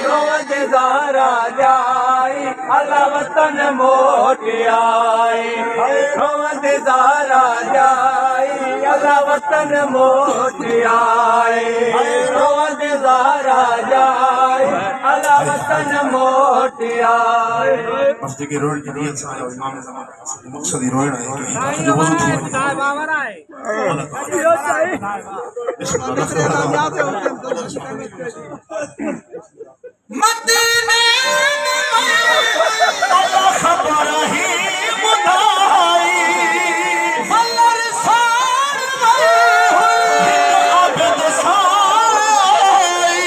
रोवंद ज़हरा जाई अला वतन मोट आई रोवंद ज़हरा जाई अला वतन मोट आई रोवंद ज़हरा जाई अला वतन मोट आई मस्जिद के रोड की नियत से आया इमाम ज़मान मकसद ही रोड है कि जो वजू थी मदीने अल्लाह खबर ही मुदाई अल्लाह रसाल आबद साई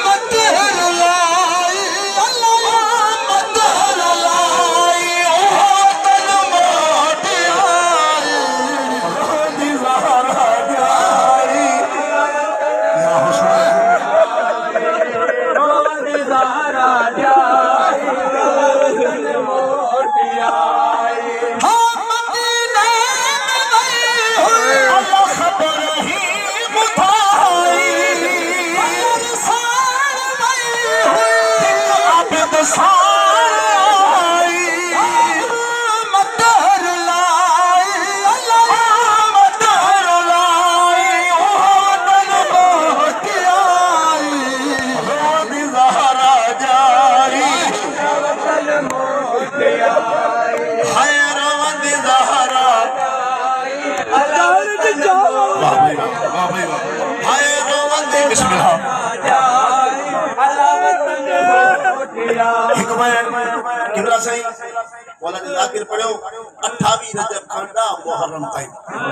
मदहर लाई अल्लाह मदहर लाई ओ तन मोट आई दी ज़हरा जाई या हुसैन रोवंद ज़हरा जाई अला वतन मोट आई अल्लाह खबर ही मुदाई आबद साई मदहर लाई अल्लाह मदहर लाई ओ तन मोट आई रोवंद ज़हरा जाई वतन मोट आई हाय रोवंद ज़हरा अला वतन वाह भाई वाह भाई वाह हाय रोवंद बिस्मिल्लाह अला वतन मोट आई हिकमत किबला सही वाला ने जाकिर पढ़ो 28 रजब खांडा मुहर्रम ताई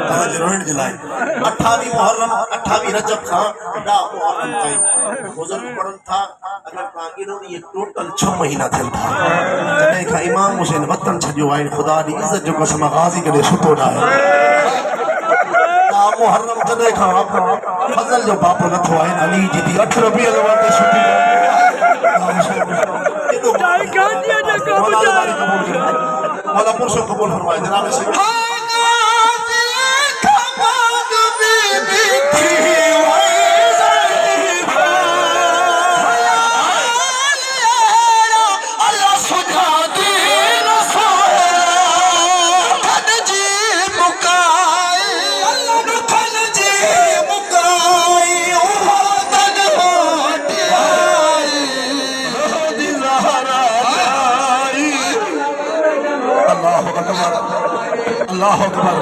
तवज्जो रोहिण जलाई 28 मुहर्रम 28 रजब खांडा मुहर्रम ताई बुजुर्ग पढ़न था अगर बाकी नो ये टोटल 6 महीना थियन था तने का इमाम हुसैन वतन छजो आई खुदा दी इज्जत जो कसम गाजी करे सुतो ना मुहर्रम तने का फजल जो बापो न थो आइन अली जी दी 8 रबी अल ते छुटी मौला पुरशो कबूल फरमाए जनाब से अल्लाह अकबर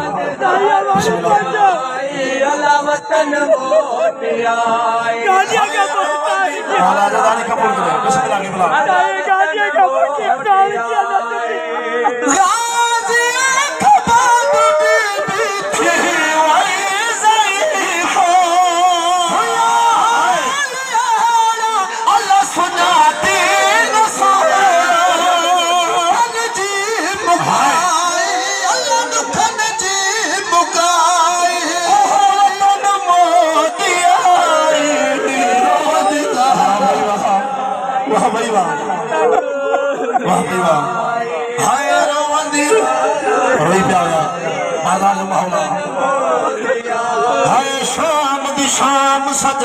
अला वतन मोट आई मौला जदानी कबूल करे बिस्मिल्लाह के बुला वाह भाई वाह वाह भाई वाह हाय रोवंदी रोई पे आया बाजार मौला हाय शाम दी शाम सज